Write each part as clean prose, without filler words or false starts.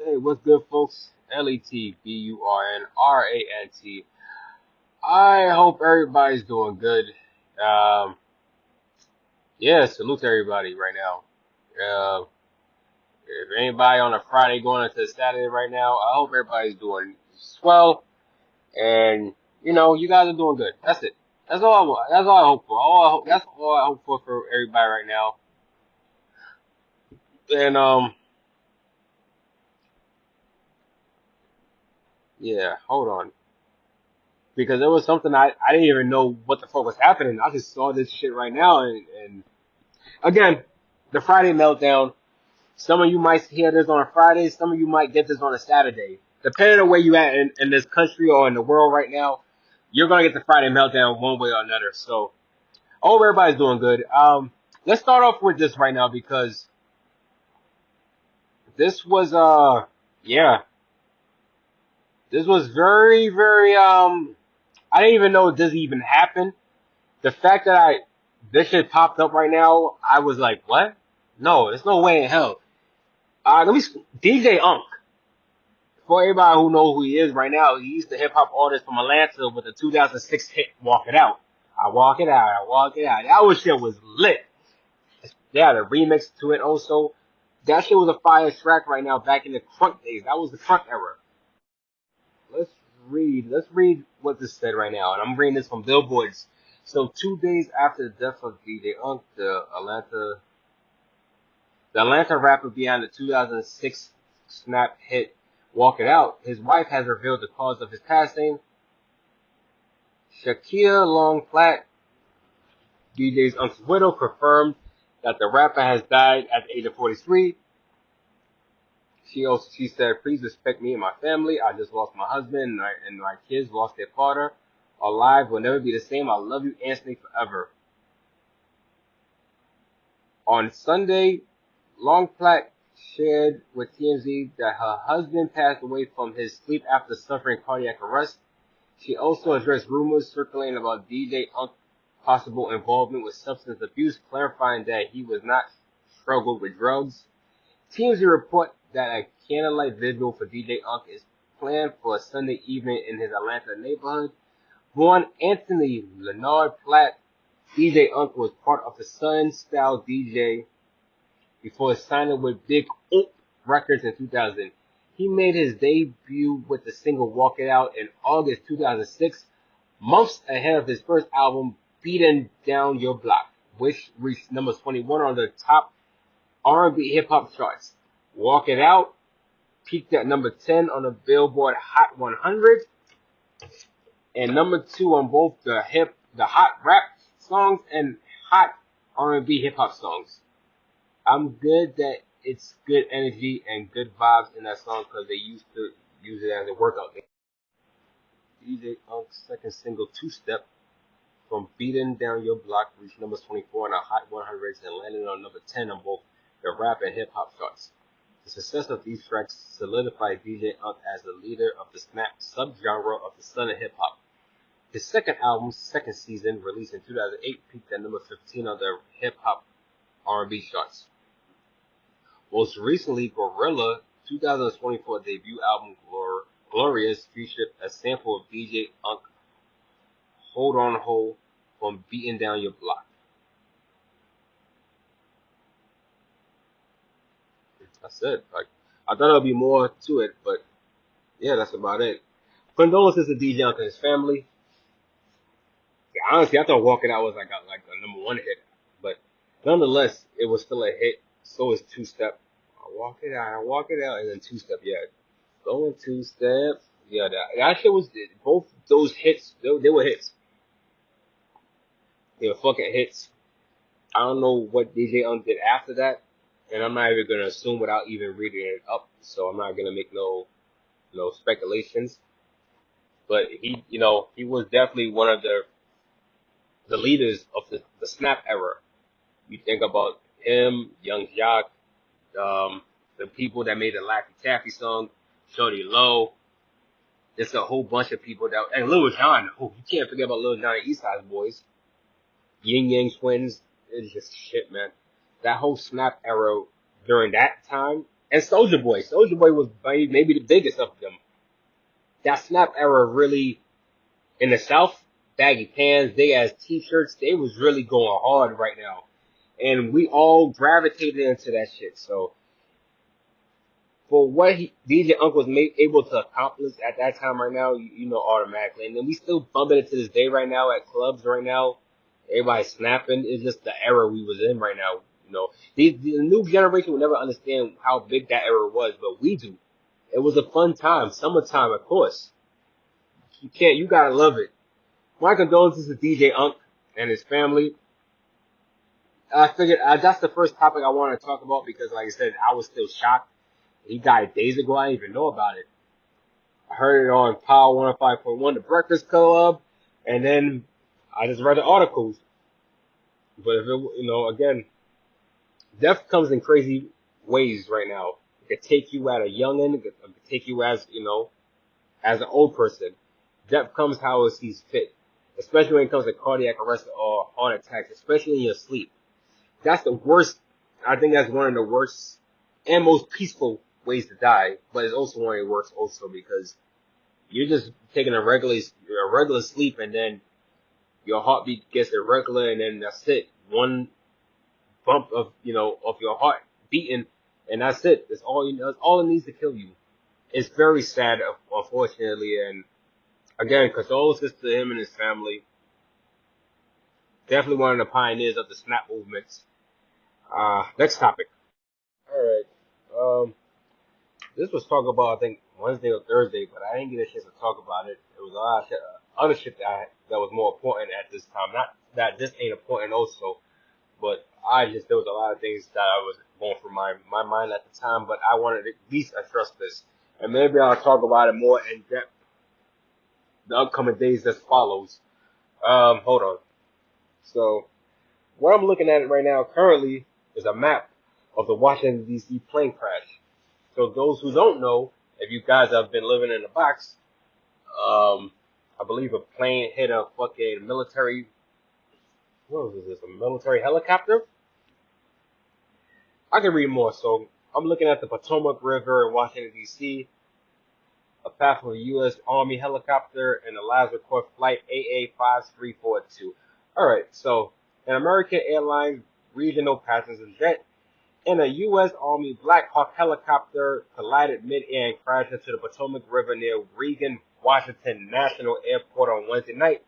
Hey, what's good, folks? LETBURNRANT. I hope everybody's doing good. Um, yeah, salute to everybody right now. If anybody on a Friday going into Saturday right now, I hope everybody's doing swell. And you guys are doing good. That's it. That's all I want. That's all I hope for. That's all I hope for everybody right now. And yeah, hold on. Because there was something I didn't even know what the fuck was happening. I just saw this shit right now, and again, the Friday meltdown. Some of you might hear this on a Friday. Some of you might get this on a Saturday. Depending on where you at in this country or in the world right now, you're gonna get the Friday meltdown one way or another. So I hope everybody's doing good. Let's start off with this right now because this was yeah, this was very I didn't even know this even happened. The fact that this shit popped up right now, I was like, what? No, there's no way in hell. DJ Unk. For everybody who knows who he is right now, he's the hip hop artist from Atlanta with the 2006 hit "Walk It Out." I walk it out, I walk it out. That shit was lit. They had a remix to it also. That shit was a fire track right now. Back in the crunk days, that was the crunk era. Let's read what this said right now, and I'm reading this from Billboard's. So 2 days after the death of DJ Unk, the Atlanta rapper behind the 2006 snap hit "Walk It Out," his wife has revealed the cause of his passing. Shakia Long Platt, DJ Unk's widow, confirmed that the rapper has died at the age of 43. She said, "Please respect me and my family. I just lost my husband, and my kids lost their father. Our lives will never be the same. I love you, Anthony, forever." On Sunday, Longplatt shared with TMZ that her husband passed away from his sleep after suffering cardiac arrest. She also addressed rumors circulating about DJ Unk's possible involvement with substance abuse, clarifying that he was not struggled with drugs. TMZ report that a candlelight vigil for DJ Unk is planned for a Sunday evening in his Atlanta neighborhood. Born Anthony Leonard Platt, DJ Unk was part of the Sun Style DJ before signing with Big Oop Records in 2000. He made his debut with the single "Walk It Out" in August 2006, months ahead of his first album, "Beatin' Down Your Block," which reached number 21 on the top R&B hip-hop charts. "Walk It Out" peaked at number 10 on the Billboard Hot 100 and number 2 on both the hot rap songs and hot R&B hip-hop songs. I'm good that it's good energy and good vibes in that song because they used to use it as a workout thing. DJ Unk's second single, "Two Step," from "Beatin' Down Your Block" reached number 24 on the Hot 100s and landed on number 10 on both the rap and hip-hop charts. The success of these tracks solidified DJ Unk as the leader of the snap subgenre of the Southern hip-hop. His second album, "Second Season," released in 2008, peaked at number 15 on the hip-hop R&B charts. Most recently, Gorilla 2024 debut album "Glorious" featured a sample of DJ Unk "Hold On Ho" from "Beatin' Down Your Block." That's it. Like, I thought there'd be more to it, but yeah, that's about it. Condolences to DJ Unk and his family. Yeah, honestly, I thought "Walking Out" was like a number one hit, but nonetheless, it was still a hit. So is "Two Step." I walk it out, and then "Two Step." Yeah, going "Two Step." Yeah, that shit was both those hits. They were hits. They were fucking hits. I don't know what DJ Unk did after that, and I'm not even gonna assume without even reading it up. So I'm not gonna make no speculations. But he was definitely one of the leaders of the snap era. You think about him, Young Jock, the people that made the Laffy Taffy song, Shorty Low. There's a whole bunch of people and Lil Jon. Oh, you can't forget about Lil Jon and East Side Boys. Yin Yang Twins. It's just shit, man. That whole snap era during that time, And Soldier Boy. Soldier Boy was maybe the biggest of them. That Snap era really, in the South, baggy pants, big ass t-shirts, they was really going hard right now. And we all gravitated into that shit. So, for what DJ Unk was able to accomplish at that time right now, you know automatically. And then we still bumping it to this day right now at clubs right now. Everybody snapping. It's just the era we was in right now. You know, the new generation will never understand how big that era was, but we do. It was a fun time. Summertime, of course. You gotta love it. My condolences to DJ Unk and his family. I figured that's the first topic I want to talk about because, like I said, I was still shocked. He died days ago. I didn't even know about it. I heard it on Power 105.1, The Breakfast Club, and then I just read the articles. But if it, again, death comes in crazy ways right now. It could take you at a youngin', it could take you as an old person. Death comes how it sees fit, especially when it comes to cardiac arrest or heart attacks, especially in your sleep. That's the worst. I think that's one of the worst and most peaceful ways to die, but it's also one of the worst also because you're just taking a regular sleep and then your heartbeat gets irregular and then that's it. One bump of your heart beating and that's it. That's all it needs to kill you. It's very sad, unfortunately, and again, condolences to him and his family. Definitely one of the pioneers of the snap movements. Next topic. Alright. This was talked about, I think, Wednesday or Thursday, but I didn't get a chance to talk about it. There was a lot of shit, other shit that was more important at this time. Not that this ain't important also, but there was a lot of things that I was going through my mind at the time, but I wanted to at least address this. And maybe I'll talk about it more in depth the upcoming days that follows. Hold on. So, what I'm looking at right now currently is a map of the Washington, D.C. plane crash. So those who don't know, if you guys have been living in a box, I believe a plane hit a fucking military, what was this, a military helicopter? I can read more, so I'm looking at the Potomac River in Washington, D.C., a path of a U.S. Army helicopter and the last recorded flight AA5342. Alright, so an American Airlines regional passenger jet and a U.S. Army Black Hawk helicopter collided mid-air and crashed into the Potomac River near Reagan, Washington National Airport on Wednesday night.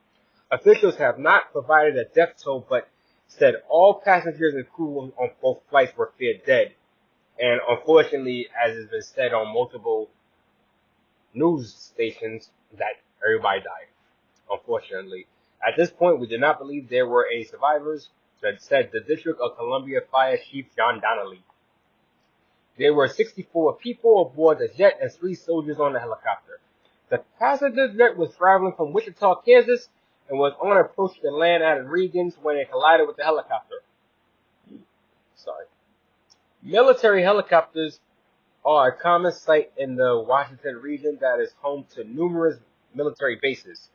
Officials have not provided a death toll, but said all passengers and crew on both flights were feared dead. And unfortunately, as has been said on multiple news stations, that everybody died. Unfortunately. At this point, we do not believe there were any survivors, that said the District of Columbia Fire Chief John Donnelly. There were 64 people aboard the jet and 3 soldiers on the helicopter. The passenger jet was traveling from Wichita, Kansas, and was on approach to land at Reagan's when it collided with the helicopter. Sorry. Military helicopters are a common sight in the Washington region that is home to numerous military bases.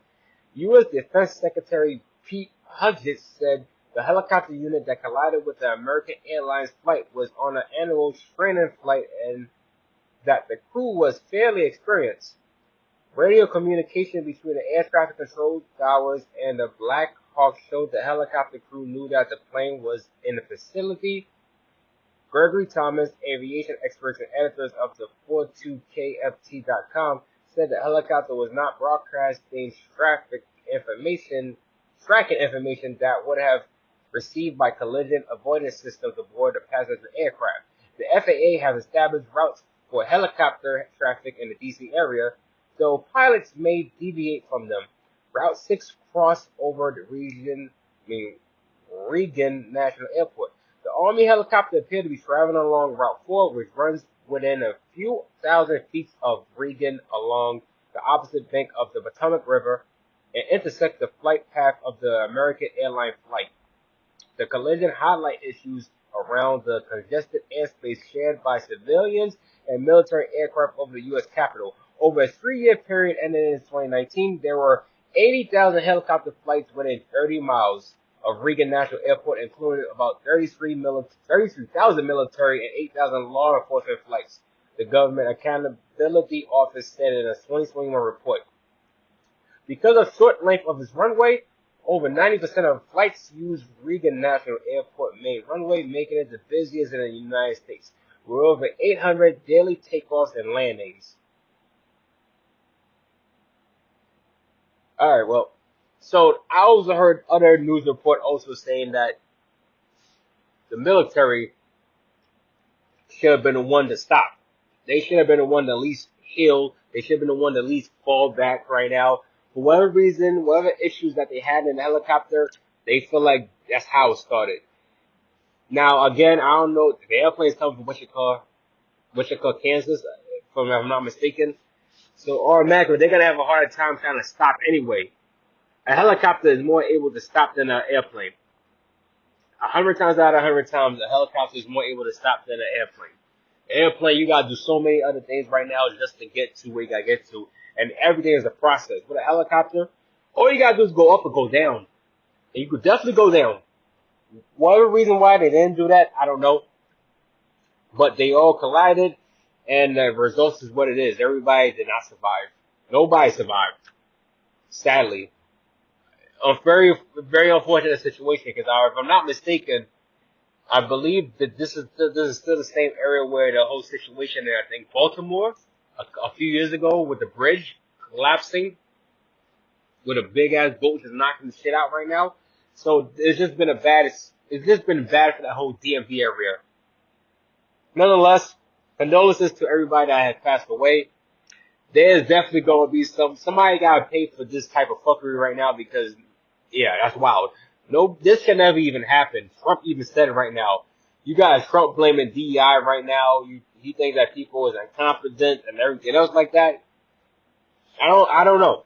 U.S. Defense Secretary Pete Huggett said the helicopter unit that collided with the American Airlines flight was on an annual training flight and that the crew was fairly experienced. Radio communication between the air traffic control towers and the Black Hawk showed the helicopter crew knew that the plane was in the vicinity. Gregory Thomas, aviation experts and editors of the 42KFT.com, said the helicopter was not broadcasting tracking information that would have received by collision avoidance systems aboard the passenger aircraft. The FAA has established routes for helicopter traffic in the DC area, though pilots may deviate from them. Route 6 crossed over the Reagan National Airport. The Army helicopter appeared to be traveling along Route 4, which runs within a few thousand feet of Reagan along the opposite bank of the Potomac River and intersect the flight path of the American Airlines flight. The collision highlight issues around the congested airspace shared by civilians and military aircraft over the U.S. Capitol. Over a 3-year period ending in 2019, there were 80,000 helicopter flights within 30 miles of Reagan National Airport, including about 33,000 military and 8,000 law enforcement flights, the Government Accountability Office said in a 2021 report. Because of short length of its runway, over 90% of flights use Reagan National Airport main runway, making it the busiest in the United States, with over 800 daily takeoffs and landings. Alright, well, so I also heard other news report also saying that the military should have been the one to stop. They should have been the one to at least heal. They should have been the one to at least fall back right now. For whatever reason, whatever issues that they had in the helicopter, they feel like that's how it started. Now, again, I don't know. The airplane's coming from Wichita, Kansas, if I'm not mistaken. So automatically, they're going to have a harder time trying to stop anyway. A helicopter is more able to stop than an airplane. 100 times out of 100 times, a helicopter is more able to stop than an airplane. An airplane, you gotta do so many other things right now just to get to where you gotta get to, and everything is a process. With a helicopter, all you gotta do is go up or go down, and you could definitely go down. Whatever reason why they didn't do that, I don't know, but they all collided, and the results is what it is. Everybody did not survive. Nobody survived, sadly. A very, very unfortunate situation, because if I'm not mistaken, I believe that this is still the same area where the whole situation in, I think, Baltimore, a few years ago, with the bridge collapsing, with a big ass boat just knocking the shit out right now. So it's just been bad for that whole DMV area. Nonetheless, condolences to everybody that has passed away. There's definitely going to be somebody got to pay for this type of fuckery right now, because, yeah, that's wild. No, this should never even happen. Trump even said it right now. You got Trump blaming DEI right now. He thinks that people is incompetent and everything else like that. I don't know.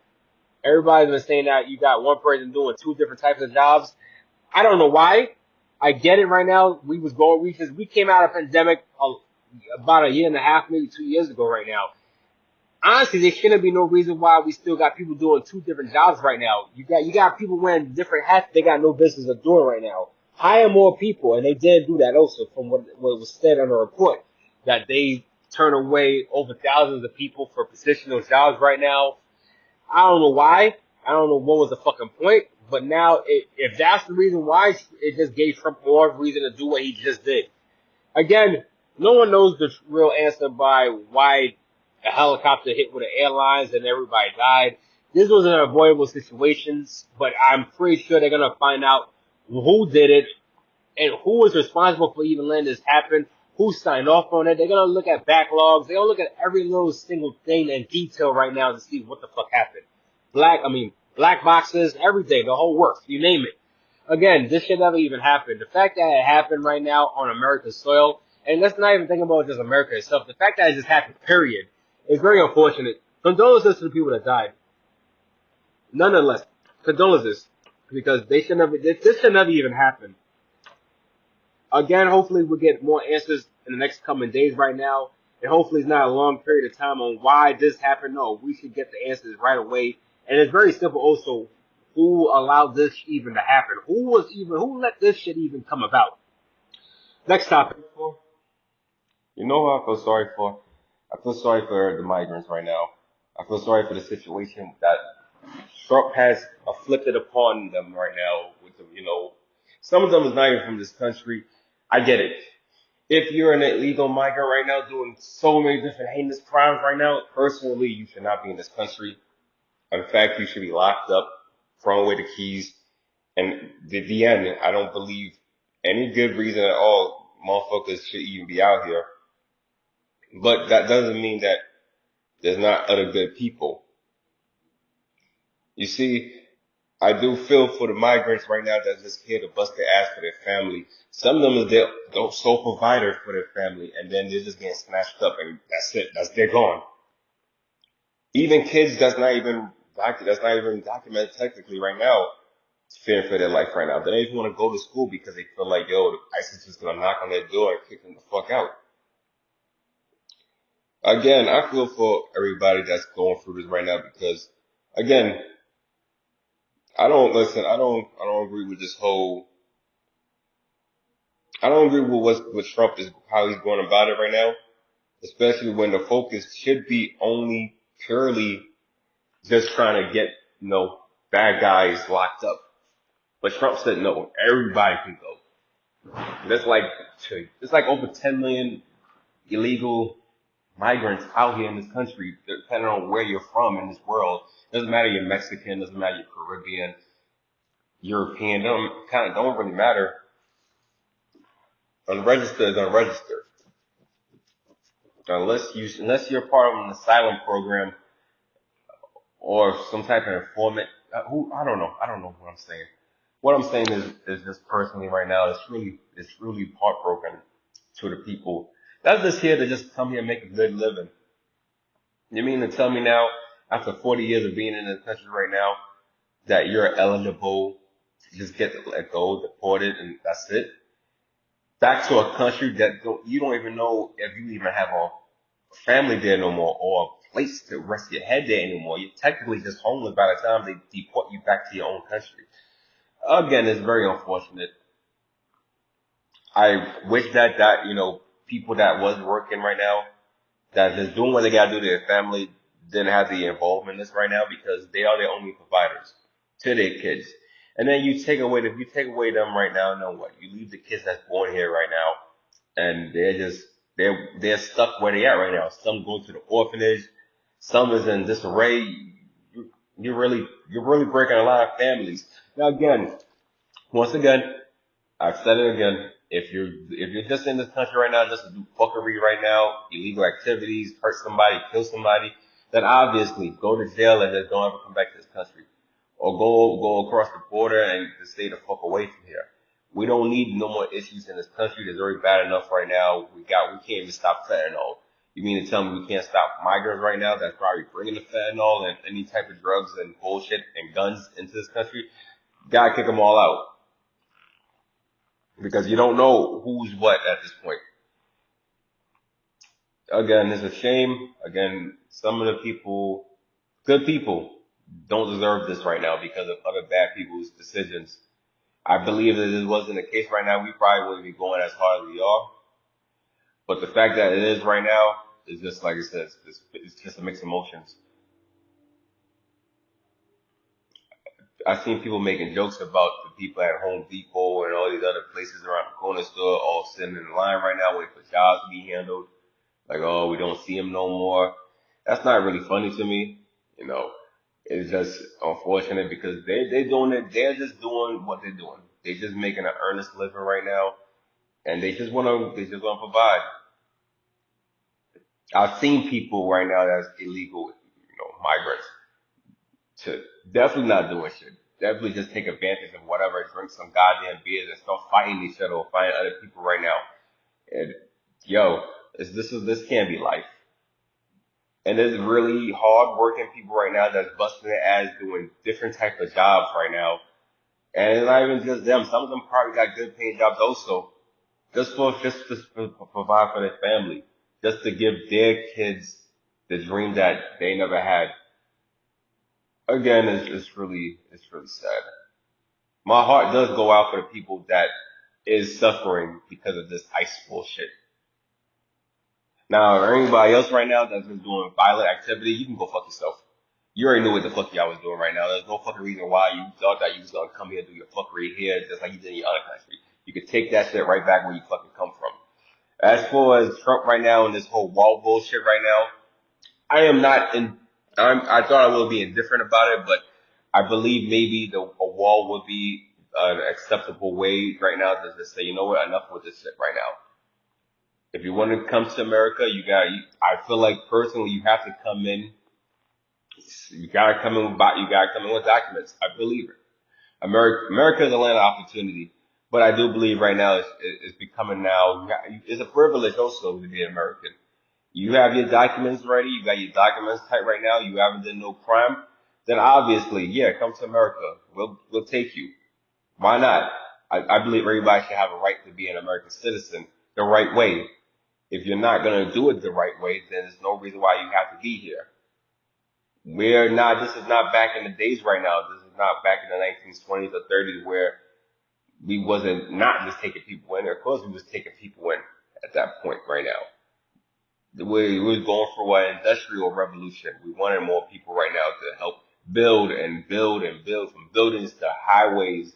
Everybody's been saying that you got one person doing two different types of jobs. I don't know why. I get it right now. We came out of pandemic about a year and a half, maybe 2 years ago right now. Honestly, there shouldn't be no reason why we still got people doing two different jobs right now. You got people wearing different hats they got no business of doing right now. Hire more people, and they did do that also from what was said on the report, that they turn away over thousands of people for positional jobs right now. I don't know why. I don't know what was the fucking point, but now if that's the reason why, it just gave Trump more reason to do what he just did. Again, no one knows the real answer by why a helicopter hit with the airlines and everybody died. This was an avoidable situation, but I'm pretty sure they're gonna find out who did it and who was responsible for even letting this happen, who signed off on it. They're gonna look at backlogs. They're gonna look at every little single thing in detail right now to see what the fuck happened. Black boxes, everything, the whole works, you name it. Again, this should never even happen. The fact that it happened right now on America's soil, and let's not even think about just America itself, the fact that it just happened, period, is very unfortunate. Condolences to the people that died. Nonetheless, condolences, because this should never even happen. Again, hopefully we'll get more answers in the next coming days right now, and hopefully it's not a long period of time on why this happened. No, we should get the answers right away. And it's very simple also, who allowed this even to happen? Who let this shit even come about? Next topic. You know who I feel sorry for? I feel sorry for the migrants right now. I feel sorry for the situation that Trump has afflicted upon them right now. Some of them is not even from this country. I get it. If you're an illegal migrant right now doing so many different heinous crimes right now, personally, you should not be in this country. In fact, you should be locked up, thrown away the keys, and the end. I don't believe any good reason at all motherfuckers should even be out here. But that doesn't mean that there's not other good people. You see, I do feel for the migrants right now that's just here to bust their ass for their family. Some of them is their sole provider for their family, and then they're just getting snatched up, and that's it. They're gone. Even kids that's not even documented technically right now, fearing for their life right now. They don't even want to go to school because they feel like, yo, ISIS is gonna knock on their door and kick them the fuck out. Again, I feel for everybody that's going through this right now because, again, I don't listen. I don't agree with this whole. I don't agree with what Trump is how he's going about it right now, especially when the focus should be only purely just trying to get bad guys locked up. But Trump said no, everybody can go. That's like it's like over 10 million illegal migrants out here in this country, depending on where you're from in this world. Doesn't matter you're Mexican, doesn't matter you're Caribbean, European, don't really matter. Unregistered is unregistered. Unless you're part of an asylum program or some type of informant. Who I don't know what I'm saying. What I'm saying is just personally right now, it's really heartbroken to the people that's just here to just come here and make a good living. You mean to tell me now, after 40 years of being in this country right now, that you're eligible to just get let go, deported, and that's it? Back to a country that you don't even know if you even have a family there no more or a place to rest your head there anymore. You're technically just homeless by the time they deport you back to your own country. Again, it's very unfortunate. I wish that people that was working right now, that just doing what they gotta do to their family, didn't have the involvement in this right now because they are their only providers to their kids. And then if you take away them right now, then what? You leave the kids that's born here right now and they're stuck where they are right now. Some go to the orphanage, some is in disarray. You're really breaking a lot of families. Now once again, I've said it again. If you're just in this country right now just to do fuckery right now, illegal activities, hurt somebody, kill somebody, then obviously go to jail and just don't ever come back to this country. Or go across the border and just stay the fuck away from here. We don't need no more issues in this country. It's already bad enough right now. We can't even stop fentanyl. You mean to tell me we can't stop migrants right now that's probably bringing the fentanyl and any type of drugs and bullshit and guns into this country? Gotta kick them all out. Because you don't know who's what at this point. Again, it's a shame. Again, some of the people, good people, don't deserve this right now because of other bad people's decisions. I believe that this wasn't the case right now, we probably wouldn't be going as hard as we are. But the fact that it is right now is just like I said, it's just a mixed emotions. I've seen people making jokes about the people at Home Depot and all these other places around the corner store all sitting in line right now waiting for jobs to be handled. Like, oh, we don't see them no more. That's not really funny to me. You know, it's just unfortunate because they doing it. They're just doing what they're doing. They're just making an earnest living right now, and they just want to provide. I've seen people right now that's illegal, migrants, to definitely not doing shit. Definitely just take advantage of whatever, drink some goddamn beers and start fighting each other or fighting other people right now. And yo, this can't be life. And there's really hard working people right now that's busting their ass doing different type of jobs right now. And it's not even just them. Some of them probably got good paying jobs also. Just to provide for their family. Just to give their kids the dream that they never had. Again, it's really sad. My heart does go out for the people that is suffering because of this ICE bullshit. Now, anybody else right now that's been doing violent activity, you can go fuck yourself. You already knew what the fuck y'all was doing right now. There's no fucking reason why you thought that you was gonna come here and do your fuckery here just like you did in your other country. You could take that shit right back where you fucking come from. As far as Trump right now and this whole wall bullshit right now, I am not in. I thought I would be indifferent about it, but I believe maybe a wall would be an acceptable way right now to just say, you know what, enough with this shit right now. If you want to come to America, I feel like personally you have to come in. You gotta come in with documents. I believe it. America is a land of opportunity, but I do believe right now it's becoming now. It's a privilege also to be American. You have your documents ready. You got your documents tight right now. You haven't done no crime. Then obviously, yeah, come to America. We'll take you. Why not? I believe everybody should have a right to be an American citizen the right way. If you're not gonna do it the right way, then there's no reason why you have to be here. This is not back in the days right now. This is not back in the 1920s or 30s where we wasn't not just taking people in. Of course, we was taking people in at that point right now. We was going for an industrial revolution. We wanted more people right now to help build and build and build from buildings to highways,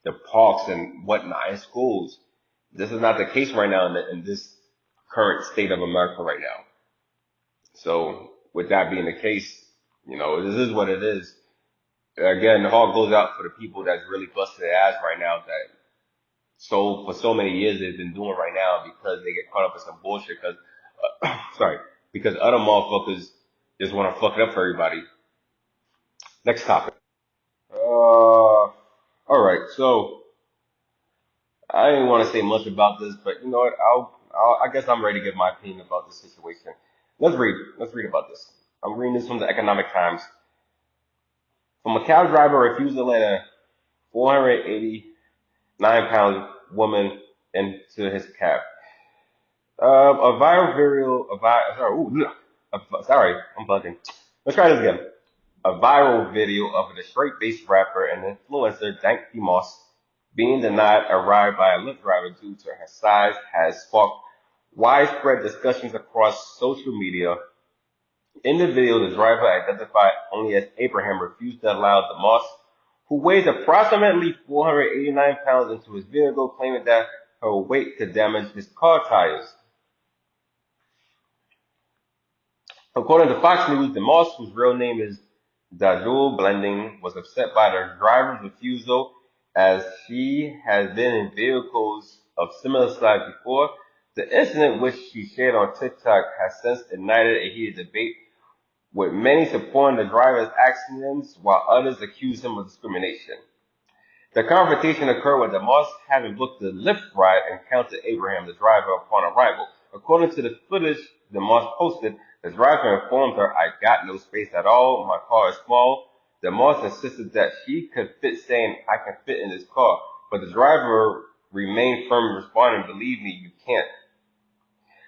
to parks and whatnot, and schools. This is not the case right now in this current state of America right now. So with that being the case, this is what it is. Again, the heart goes out for the people that's really busting their ass right now that for so many years they've been doing right now because they get caught up in some bullshit because, sorry, because other motherfuckers just want to fuck it up for everybody. Next topic. Alright, so I didn't want to say much about this, but you know what, I guess I'm ready to give my opinion about this situation. Let's read about this. I'm reading this from the Economic Times. From a cab driver refused to let a 489-pound woman into his cab. A viral video, sorry, I'm bugging. Let's try this again. A viral video of the straight-based rapper and influencer Dank Moss being denied a ride by a Lyft driver due to her size has sparked widespread discussions across social media. In the video, the driver, identified only as Abraham, refused to allow the Moss, who weighs approximately 489 pounds, into his vehicle, claiming that her weight could damage his car tires. According to Fox News, the Moss, whose real name is Dajul Blending, was upset by the driver's refusal as she has been in vehicles of similar size before. The incident, which she shared on TikTok, has since ignited a heated debate, with many supporting the driver's actions while others accuse him of discrimination. The confrontation occurred with the Moss having booked the Lyft ride and encountered Abraham, the driver, upon arrival. According to the footage the Moss posted, the driver informed her, "I got no space at all. My car is small." The Moss insisted that she could fit, saying, "I can fit in this car." But the driver remained firm, responding, "Believe me, you can't."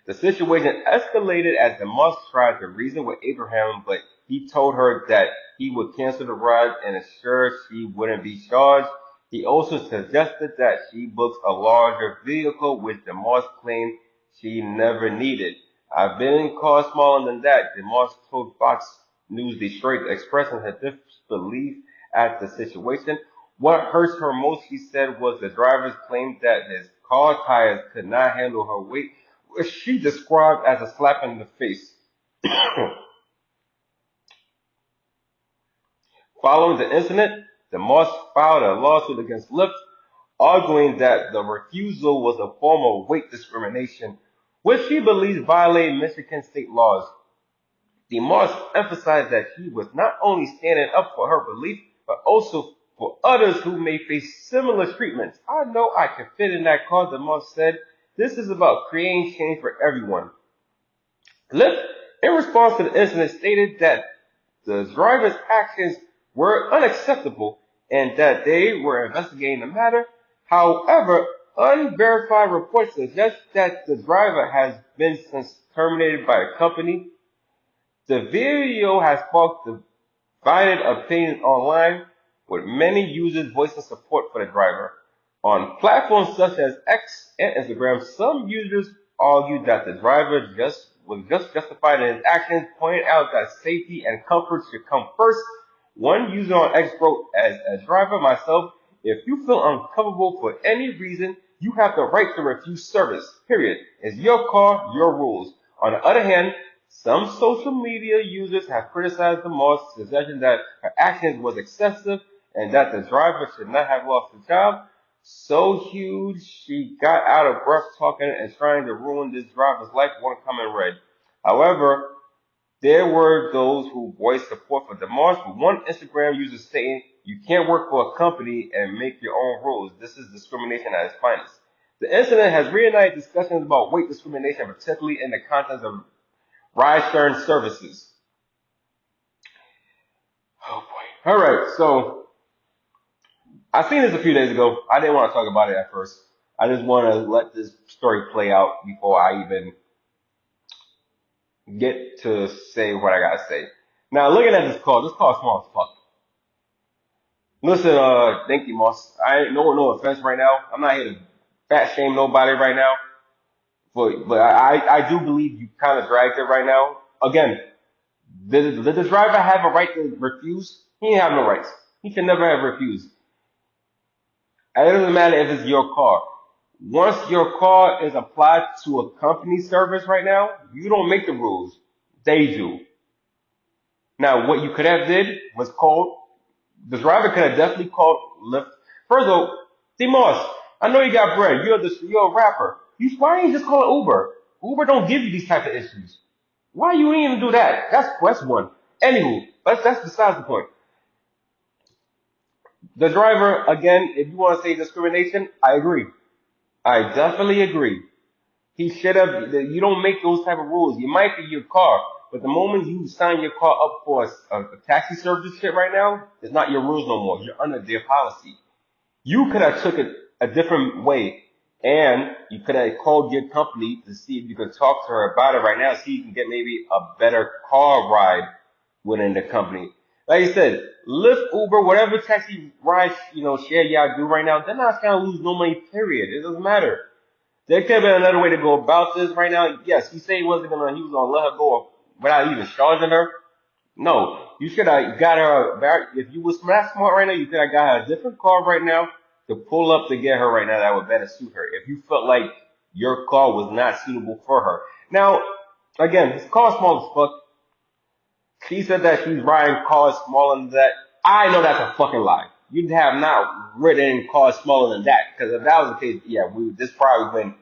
The situation escalated as the Moss tried to reason with Abraham, but he told her that he would cancel the ride and ensure she wouldn't be charged. He also suggested that she book a larger vehicle, which the Moss claimed she never needed. "I've been in cars smaller than that," the Moss told Fox News Detroit, expressing her disbelief at the situation. What hurts her most, she said, was the driver's claim that his car tires could not handle her weight, which she described as a slap in the face. Following the incident, the Moss filed a lawsuit against Lyft, arguing that the refusal was a form of weight discrimination, which she believes violated Michigan state laws. The Moss emphasized that she was not only standing up for her belief, but also for others who may face similar treatments. "I know I can fit in that car," the Moss said. "This is about creating change for everyone." Lyft, in response to the incident, stated that the driver's actions were unacceptable and that they were investigating the matter. However, unverified reports suggest that the driver has been since terminated by the company. The video has sparked divided opinions online, with many users voicing support for the driver. On platforms such as X and Instagram, some users argued that the driver was just justified in his actions, pointing out that safety and comfort should come first. One user on X wrote, "As a driver myself, if you feel uncomfortable for any reason, you have the right to refuse service. Period. It's your car, your rules." On the other hand, some social media users have criticized the Moss, suggesting that her actions was excessive and that the driver should not have lost the job. "So huge, she got out of breath talking and trying to ruin this driver's life," one comment read. However, there were those who voiced support for the Moss, with one Instagram user saying, "You can't work for a company and make your own rules. This is discrimination at its finest." The incident has reignited discussions about weight discrimination, particularly in the context of ride-sharing services. Oh boy. Alright, so I seen this a few days ago. I didn't want to talk about it at first. I just want to let this story play out before I even get to say what I gotta say. Now, looking at this car is small as fuck. Listen, thank you, Moss. I ain't no offense right now. I'm not here to fat shame nobody right now. But I do believe you kind of dragged it right now. Again, did the driver have a right to refuse? He didn't have no rights. He should never have refused. And it doesn't matter if it's your car. Once your car is applied to a company service right now, you don't make the rules. They do. Now, what you could have did was called, the driver could have definitely called Lyft. First of all, Moss, I know you got bread. You're a rapper. Why ain't you just call Uber? Uber don't give you these type of issues. Why you ain't even do that? That's one. Anywho, that's besides the point. The driver, again, if you want to say discrimination, I agree. I definitely agree. He should have. You don't make those type of rules. You might be your car, but the moment you sign your car up for a taxi service shit right now, it's not your rules no more. You're under their policy. You could have took it a different way, and you could have called your company to see if you could talk to her about it right now, see if you can get maybe a better car ride within the company. Like I said, Lyft, Uber, whatever taxi ride, share y'all do right now, they're not gonna lose no money, period. It doesn't matter. There could have been another way to go about this right now. Yes, he said he was gonna let her go without even charging her. No, you should have got her. If you was that smart right now, you could have got her a different car right now to pull up to get her right now. That would better suit her. If you felt like your car was not suitable for her. Now, again, his car's small as fuck. She said that she's riding cars smaller than that. I know that's a fucking lie. You'd have not ridden cars smaller than that. Because if that was the case, yeah, this probably been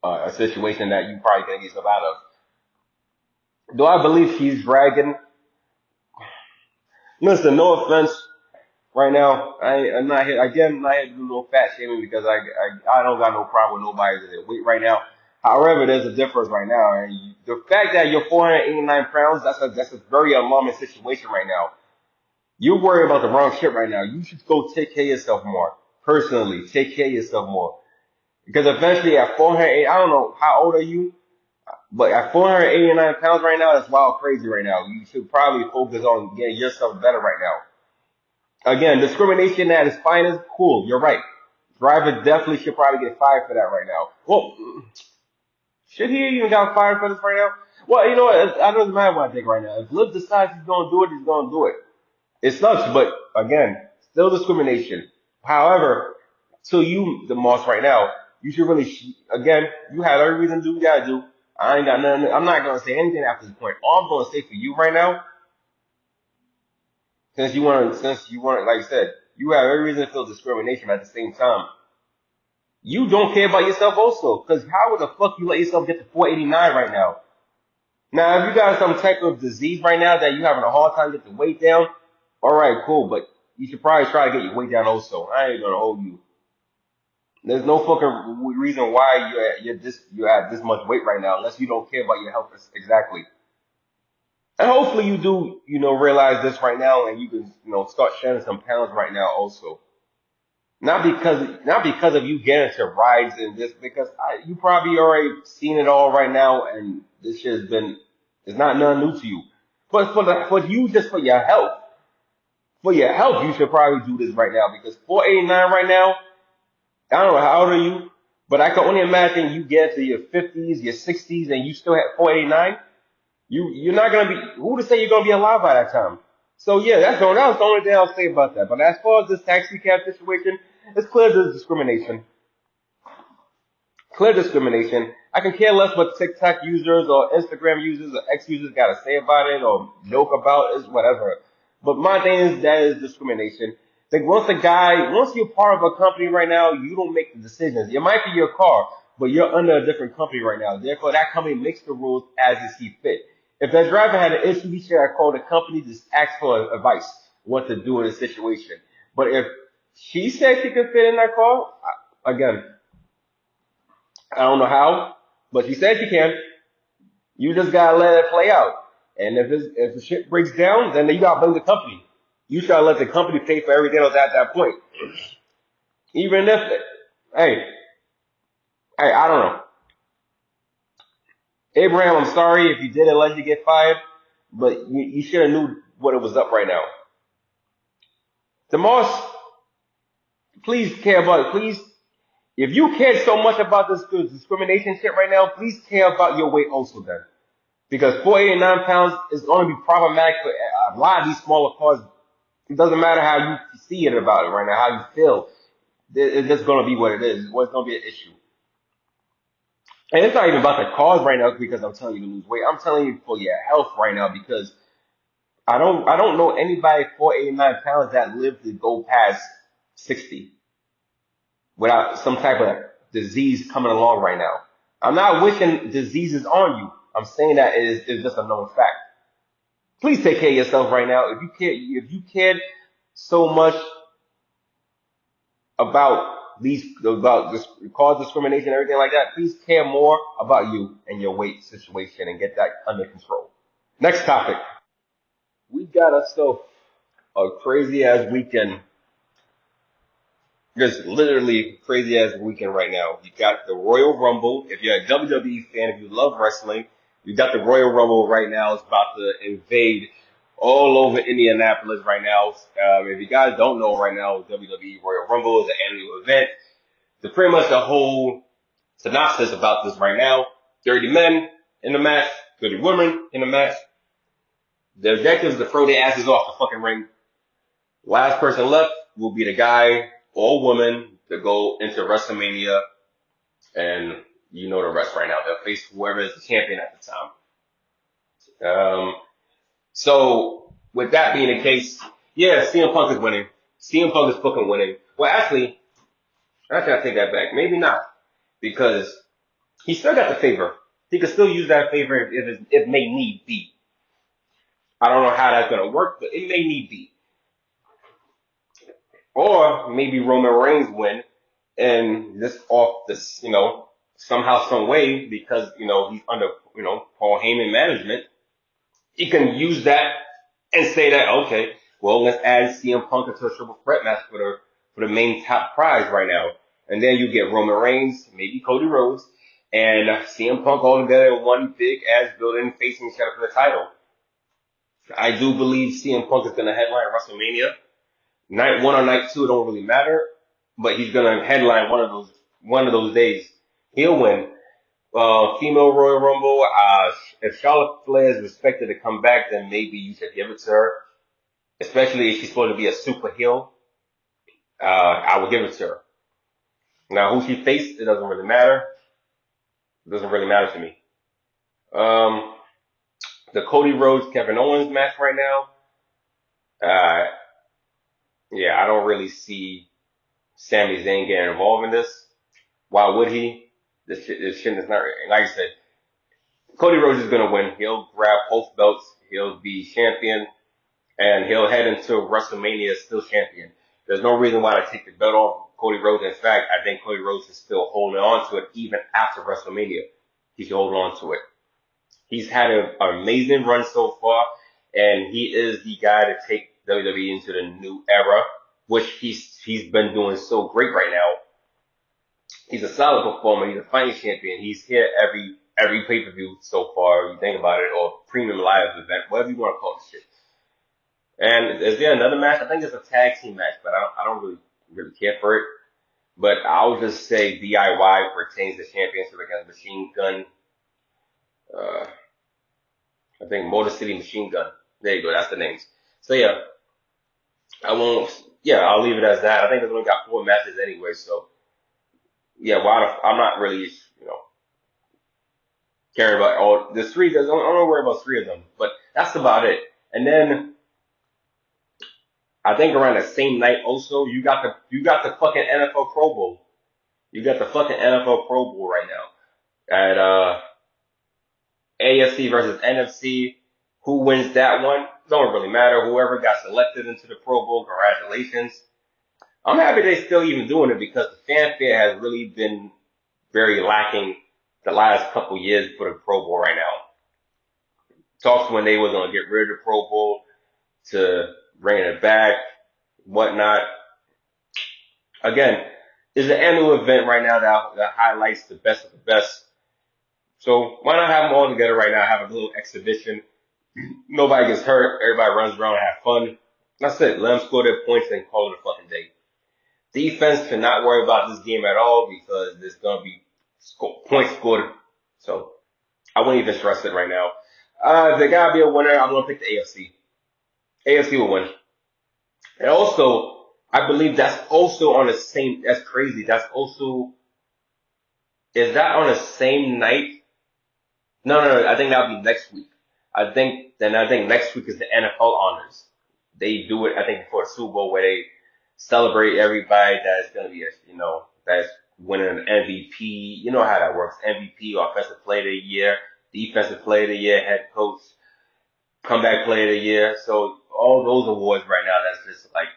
a situation that you probably gonna get yourself out of. Do I believe she's dragging? Listen, no offense. Right now, I'm not here. Again, I'm not here to do no fat shaming because I don't got no problem with nobody's weight right now. However, there's a difference right now, and the fact that you're 489 pounds, that's a very alarming situation right now. You're worried about the wrong shit right now. You should go take care of yourself more. Personally, take care of yourself more. Because eventually at 408, I don't know, how old are you? But at 489 pounds right now, that's wild crazy right now. You should probably focus on getting yourself better right now. Again, discrimination at its finest, cool, you're right. Driver definitely should probably get fired for that right now. Well, should he even got fired for this right now? Well, you know what, I doesn't matter what I think right now. If Liv decides he's gonna do it, he's gonna do it. It sucks, but again, still discrimination. However, to you, the Moss, right now, you should really, again, you have every reason to do what you gotta do. I ain't got nothing, I'm not gonna say anything after this point. All I'm gonna say for you right now, since you want, like I said, you have every reason to feel discrimination at the same time. You don't care about yourself also, because how the fuck you let yourself get to 489 right now? Now, if you got some type of disease right now that you having a hard time getting the weight down, all right, cool, but you should probably try to get your weight down also. I ain't gonna hold you. There's no fucking reason why you're at this much weight right now unless you don't care about your health exactly. And hopefully you do, realize this right now and you can, start shedding some pounds right now also. Not because of you getting into rides and this, because you probably already seen it all right now, and this shit has been, it's not nothing new to you. But for you, just for your health, you should probably do this right now because 489 right now, I don't know how old are you, but I can only imagine you get to your 50s, your 60s, and you still have 489. You're not gonna be. Who to say you're gonna be alive by that time? So yeah, that was the only thing I'll say about that. But as far as this taxi cab situation, it's clear there's discrimination. Clear discrimination. I can care less what TikTok users or Instagram users or X users gotta say about it or joke about it, whatever. But my thing is that is discrimination. Like once you're part of a company right now, you don't make the decisions. It might be your car, but you're under a different company right now. Therefore, that company makes the rules as it sees fit. If that driver had an issue, he should have called the company to ask for advice, what to do in a situation. But if she said she could fit in that car, again, I don't know how, but she said she can. You just gotta let it play out. And if the shit breaks down, then you gotta blame the company. You should let the company pay for everything else at that point. Even if, hey, I don't know. Abraham, I'm sorry if you did allegedly get fired, but you should have knew what it was up right now. The most, please care about it. Please, if you care so much about this discrimination shit right now, please care about your weight also then. Because 489 pounds is going to be problematic for a lot of these smaller cars. It doesn't matter how you see it about it right now, how you feel. It's just going to be what it is. It's going to be an issue. And it's not even about the cause right now because I'm telling you to lose weight. I'm telling you for your health right now because I don't know anybody 489 pounds that lived to go past 60 without some type of disease coming along right now. I'm not wishing diseases on you. I'm saying that is just a known fact. Please take care of yourself right now. If you cared so much about this cause discrimination and everything like that, please care more about you and your weight situation and get that under control. Next topic. We got ourselves a crazy ass weekend. Just literally crazy ass weekend right now. You got the Royal Rumble. If you're a WWE fan, if you love wrestling, you got the Royal Rumble right now. It's about to invade all over Indianapolis right now. If you guys don't know right now, WWE Royal Rumble is an annual event. So pretty much the whole synopsis about this right now. 30 men in the match, 30 women in the match. The objective is to throw their asses off the fucking ring. Last person left will be the guy or woman to go into WrestleMania, and you know the rest right now. They'll face whoever is the champion at the time. So with that being the case, yeah, CM Punk is winning. CM Punk is fucking winning. Well, actually, I take that back. Maybe not, because he still got the favor. He could still use that favor if it may need be. I don't know how that's gonna work, but it may need be. Or maybe Roman Reigns win and just off this, somehow, some way, because, he's under, Paul Heyman management, he can use that and say that, okay, well, let's add CM Punk into a triple threat match for the main top prize right now. And then you get Roman Reigns, maybe Cody Rhodes, and CM Punk all together in one big ass building facing each other for the title. I do believe CM Punk is going to headline WrestleMania. Night one or night two, it don't really matter, but he's gonna headline one of those days. He'll win. Female Royal Rumble. If Charlotte Flair is expected to come back, then maybe you should give it to her. Especially if she's supposed to be a super heel. I would give it to her. Now, who she faced, it doesn't really matter. It doesn't really matter to me. Um, the Cody Rhodes Kevin Owens match right now. Yeah, I don't really see Sami Zayn getting involved in this. Why would he? This shit is not, like I said, Cody Rhodes is gonna win. He'll grab both belts. He'll be champion, and he'll head into WrestleMania still champion. There's no reason why to take the belt off Cody Rhodes. In fact, I think Cody Rhodes is still holding on to it even after WrestleMania. He's holding on to it. He's had an amazing run so far, and he is the guy to take WWE into the new era, which he's been doing so great right now. He's a solid performer. He's a fighting champion. He's here every pay-per-view so far. You think about it, or premium live event, whatever you want to call this shit. And is there another match? I think it's a tag team match, but I don't really care for it. But I'll just say DIY retains the championship against Machine Gun. I think Motor City Machine Gun. There you go. That's the names. So yeah, I won't. Yeah, I'll leave it as that. I think they've only got 4 matches anyway, so yeah. I'm not really, caring about all the 3. I don't worry about 3 of them, but that's about it. And then I think around the same night also you got the fucking NFL Pro Bowl. You got the fucking NFL Pro Bowl right now at AFC versus NFC. Who wins that one? Don't really matter. Whoever got selected into the Pro Bowl, congratulations. I'm happy they're still even doing it because the fanfare has really been very lacking the last couple years for the Pro Bowl right now. Talks when they was gonna get rid of the Pro Bowl to bring it back, whatnot. Again, it's an annual event right now that highlights the best of the best. So why not have them all together right now? Have a little exhibition. Nobody gets hurt. Everybody runs around and have fun. That's it. Let them score their points and call it a fucking day. Defense cannot worry about this game at all because there's gonna be points scored. So I wouldn't even stress it right now. If there gotta be a winner, I'm gonna pick the AFC. AFC will win. And also, I believe that's also on the same. That's crazy. That's also is that on the same night? No. I think that'll be next week. I think next week is the NFL honors. They do it. I think before the Super Bowl where they celebrate everybody that's gonna be that's winning an MVP. You know how that works. MVP, Offensive Player of the Year, Defensive Player of the Year, Head Coach, Comeback Player of the Year. So all those awards right now, that's just like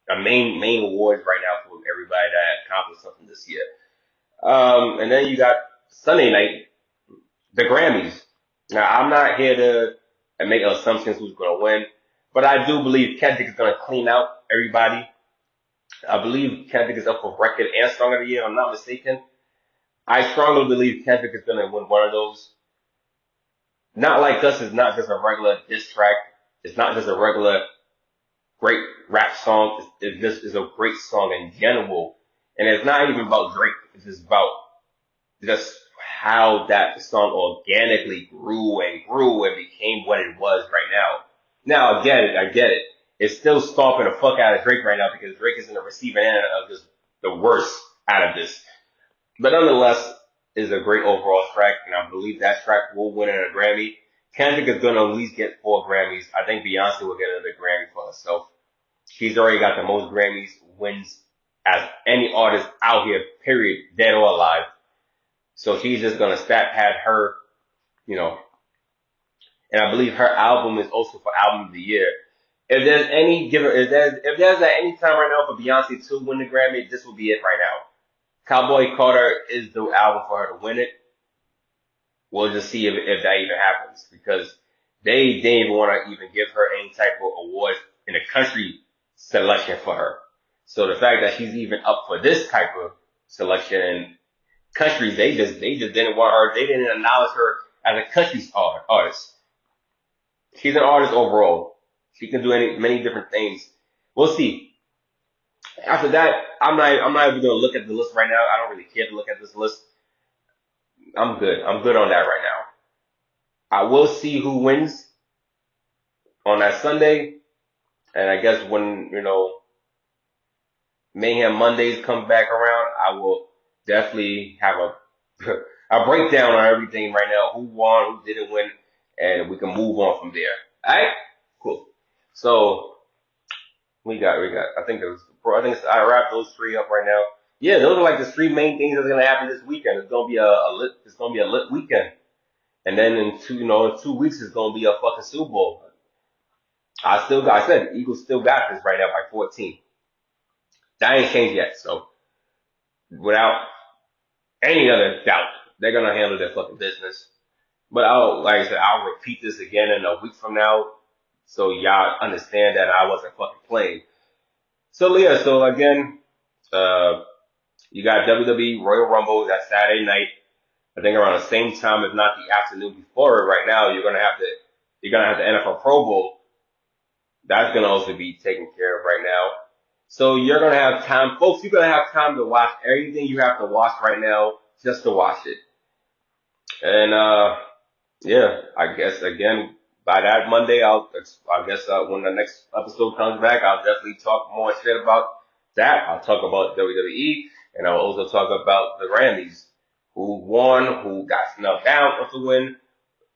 a main awards right now for everybody that accomplished something this year. And then you got Sunday night, the Grammys. Now, I'm not here to make assumptions who's going to win, but I do believe Kendrick is going to clean out everybody. I believe Kendrick is up for record and song of the year, if I'm not mistaken. I strongly believe Kendrick is going to win one of those. Not Like Us is not just a regular diss track. It's not just a regular great rap song. This is a great song in general. And it's not even about Drake. It's just about just how that song organically grew and became what it was right now. Now I get it. It's still stomping the fuck out of Drake right now because Drake is in the receiving end of just the worst out of this. But nonetheless, it's a great overall track, and I believe that track will win a Grammy. Kendrick is gonna at least get 4 Grammys. I think Beyonce will get another Grammy for herself. She's already got the most Grammys wins as any artist out here, period, dead or alive. So she's just gonna stat pad her, you know, and I believe her album is also for album of the year. If there's at any time right now for Beyonce to win the Grammy, this will be it right now. Cowboy Carter is the album for her to win it. We'll just see if that even happens because they didn't even want to even give her any type of award in a country selection for her. So the fact that she's even up for this type of selection in countries, they just didn't want her. They didn't acknowledge her as a country artist. She's an artist overall. She can do many different things. We'll see. After that, I'm not even gonna look at the list right now. I don't really care to look at this list. I'm good. I'm good on that right now. I will see who wins on that Sunday, and I guess when Mayhem Mondays come back around, I will definitely have a a breakdown on everything right now. Who won, who didn't win, and we can move on from there. All right, cool. So we got. I wrapped those 3 up right now. Yeah, those are like the 3 main things that's gonna happen this weekend. It's gonna be it's gonna be a lit weekend, and then in 2 weeks it's gonna be a fucking Super Bowl. I said the Eagles still got this right now by 14. That ain't changed yet. So without any other doubt, they're gonna handle their fucking business. But like I said, I'll repeat this again in a week from now, so y'all understand that I wasn't fucking playing. So yeah, so again, you got WWE Royal Rumble that Saturday night. I think around the same time, if not the afternoon before it. Right now, you're gonna have the NFL Pro Bowl. That's gonna also be taken care of right now. So you're gonna have time, folks. You're gonna have time to watch everything you have to watch right now, just to watch it. And yeah, I guess again by that Monday, I guess when the next episode comes back, I'll definitely talk more shit about that. I'll talk about WWE, and I'll also talk about the Grammys, who won, who got snubbed out of the win.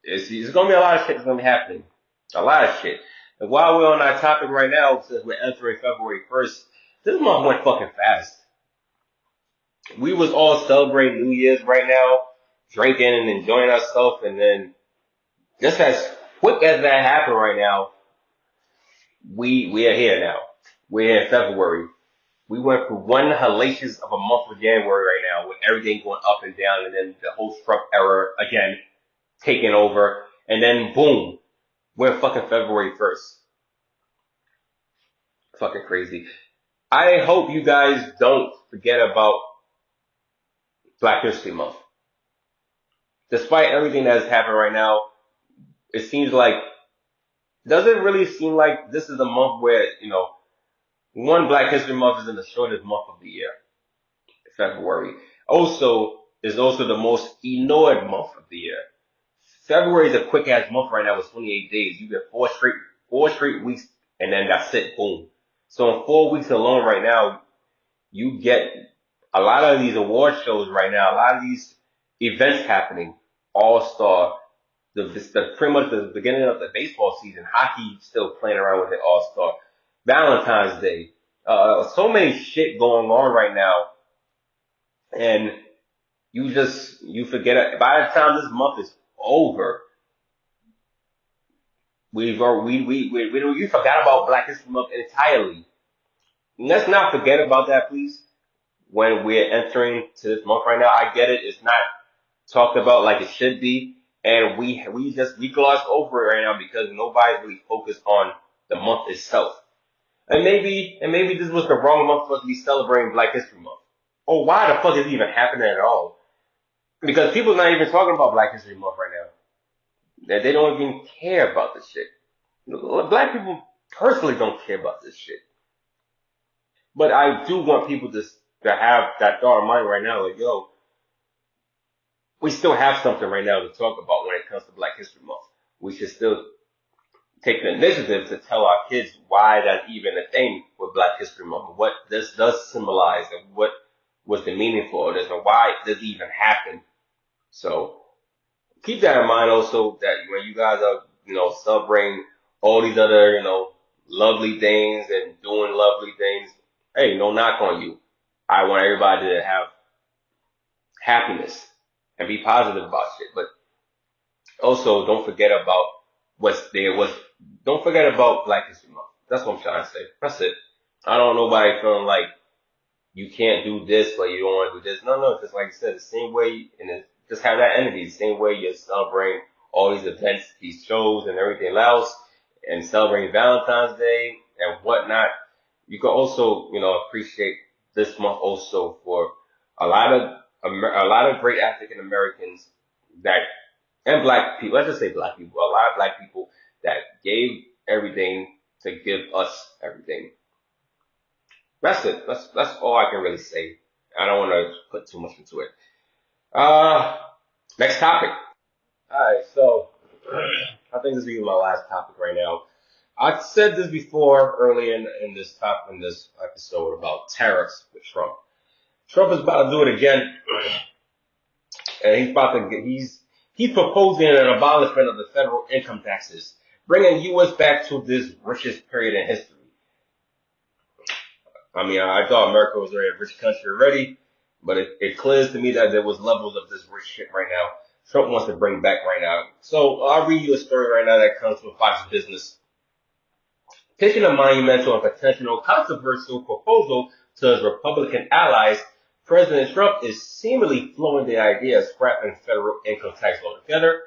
It's gonna be a lot of shit that's gonna be happening, a lot of shit. And while we're on that topic right now, since we're entering February 1st, this month went fucking fast. We was all celebrating New Year's right now, drinking and enjoying ourselves, and then just as quick as that happened right now, we are here now. We're in February. We went through one hellacious of a month of January right now with everything going up and down, and then the whole Trump era again taking over, and then boom, we're fucking February 1st. Fucking crazy. I hope you guys don't forget about Black History Month. Despite everything that has happened right now, it seems like does it really seem like this is a month where, one, Black History Month is in the shortest month of the year, February. Also, is also the most ignored month of the year. February is a quick ass month right now with 28 days. You get four straight weeks, and then that's it. Boom. So in 4 weeks alone right now, you get a lot of these award shows right now, a lot of these events happening. All Star, pretty much the beginning of the baseball season. Hockey still playing around with it. All Star, Valentine's Day. So many shit going on right now, and you forget it. By the time this month is over, you forgot about Black History Month entirely. Let's not forget about that, please. When we're entering to this month right now, I get it. It's not talked about like it should be, and we gloss over it right now because nobody's really focused on the month itself. And maybe this was the wrong month for us to be celebrating Black History Month. Or why the fuck is it even happening at all? Because people are not even talking about Black History Month right now. They don't even care about this shit. Black people personally don't care about this shit. But I do want people to have that thought in mind right now, like, yo, we still have something right now to talk about when it comes to Black History Month. We should still take the initiative to tell our kids why that's even a thing with Black History Month, what this does symbolize, and what was the meaning for this, and why this even happened. So keep that in mind also, that when you guys are, celebrating all these other, lovely things and doing lovely things, hey, no knock on you. I want everybody to have happiness and be positive about shit. But also don't forget about what's there was don't forget about Black History Month. That's what I'm trying to say. That's it. I don't want nobody feeling like you can't do this but you don't want to do this. No, just like I said, the same way, and just have that energy, the same way you're celebrating all these events, these shows and everything else, and celebrating Valentine's Day and whatnot. You can also, appreciate this month also for a lot of great African Americans that, and black people, let's just say black people, a lot of black people that gave everything to give us everything. That's it. That's all I can really say. I don't want to put too much into it. Uh, Next topic. Alright, so I think this will be my last topic right now. I said this before earlier in this episode about tariffs with Trump. Trump is about to do it again, and he's proposing an abolishment of the federal income taxes, bringing U.S. back to this richest period in history. I mean, I thought America was already a rich country already, but it clears to me that there was levels of this rich shit right now. Trump wants to bring back right now. So I'll read you a story right now that comes from Fox Business. Pitching a monumental and potential controversial proposal to his Republican allies, President Trump is seemingly floating the idea of scrapping federal income tax altogether.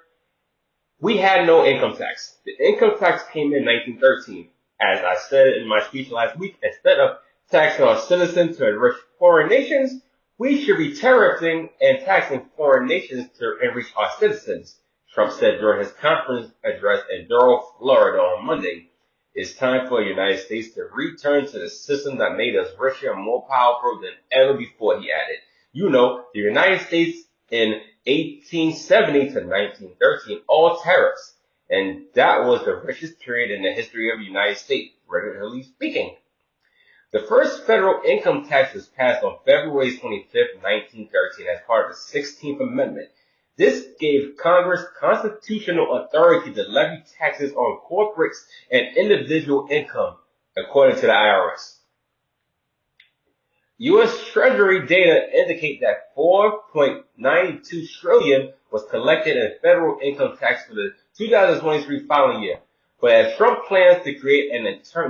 We had no income tax. The income tax came in 1913. As I said in my speech last week, instead of taxing our citizens to enrich foreign nations, we should be tariffing and taxing foreign nations to enrich our citizens, Trump said during his conference address in Doral, Florida on Monday. It's time for the United States to return to the system that made us richer and more powerful than ever before, he added. The United States in 1870 to 1913, all tariffs, and that was the richest period in the history of the United States, relatively speaking. The first federal income tax was passed on February 25th, 1913 as part of the 16th Amendment. This gave Congress constitutional authority to levy taxes on corporates and individual income, according to the IRS. U.S. Treasury data indicate that $4.92 trillion was collected in federal income tax for the 2023 following year. But as Trump plans to create an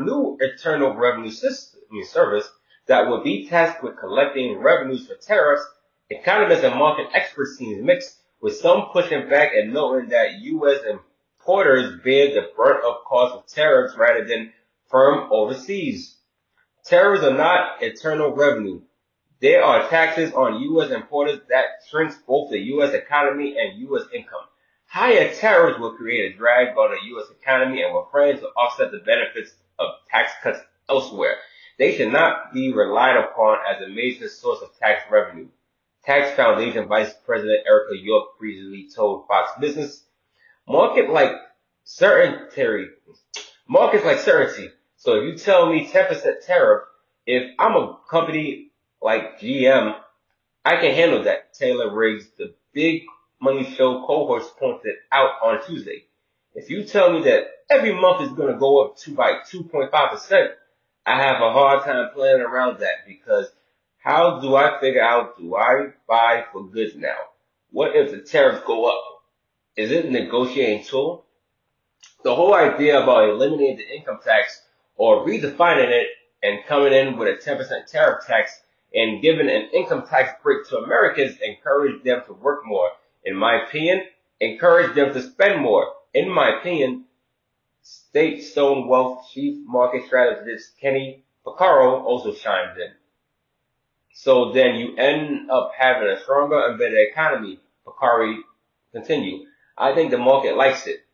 new internal revenue service that will be tasked with collecting revenues for tariffs, economists and market experts seem mixed, with some pushing back and noting that U.S. importers bear the brunt of cost of tariffs rather than firms overseas. Tariffs are not internal revenue. They are taxes on U.S. importers that shrinks both the U.S. economy and U.S. income. Higher tariffs will create a drag on the U.S. economy and will fail to offset the benefits of tax cuts elsewhere. They should not be relied upon as a major source of tax revenue. Tax Foundation Vice President Erica York previously told Fox Business, market like certainty, markets like certainty. So if you tell me 10% tariff, if I'm a company like GM, I can handle that, Taylor Riggs, the Big Money Show co-host, pointed out on Tuesday. If you tell me that every month is going to go up by 2.5%, I have a hard time planning around that because how do I figure out, do I buy for goods now? What if the tariffs go up? Is it a negotiating tool? The whole idea about eliminating the income tax or redefining it and coming in with a 10% tariff tax and giving an income tax break to Americans encourage them to work more. In my opinion, encourage them to spend more. In my opinion, State Stone Wealth Chief Market Strategist Kenny Vaccaro also chimed in. So then you end up having a stronger and better economy, Vaccaro continued. I think the market likes it.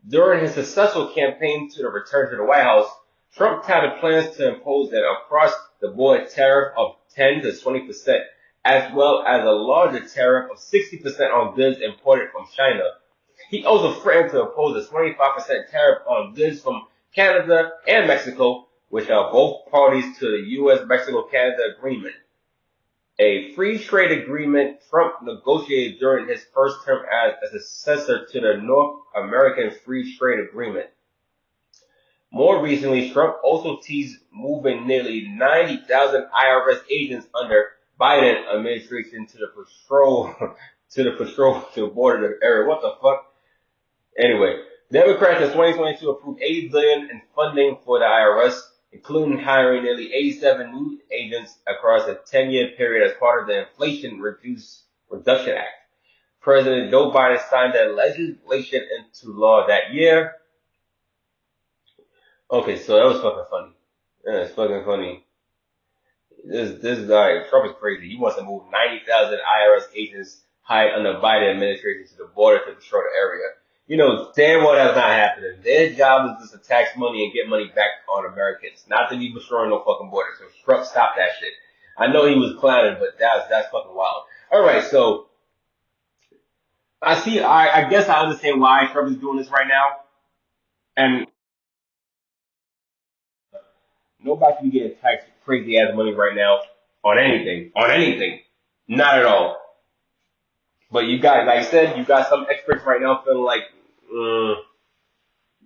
During his successful campaign to the return to the White House, Trump touted plans to impose an across-the-board tariff of 10 to 20%, as well as a larger tariff of 60% on goods imported from China. He also threatened to impose a 25% tariff on goods from Canada and Mexico, which are both parties to the U.S.-Mexico-Canada agreement. A free trade agreement Trump negotiated during his first term as a successor to the North American Free Trade Agreement. More recently, Trump also teased moving nearly 90,000 IRS agents under Biden administration to the border area. What the fuck? Anyway, Democrats in 2022 approved $80 billion in funding for the IRS, including hiring nearly 87 new agents across a 10-year period as part of the Inflation Reduction Act. President Joe Biden signed that legislation into law that year. Okay, so that was fucking funny. Yeah, it's fucking funny. This guy, Trump is crazy. He wants to move 90,000 IRS agents hired under Biden administration to the border to destroy the area. You know, damn well that's not happening. Their job is just to tax money and get money back on Americans, not to be destroying no fucking border. So Trump, stop that shit. I know he was clowning, but that's fucking wild. Alright, so I guess I understand why Trump is doing this right now. And nobody can be getting taxed crazy ass money right now on anything. On anything. Not at all. But you got, like I said, you got some experts right now feeling like,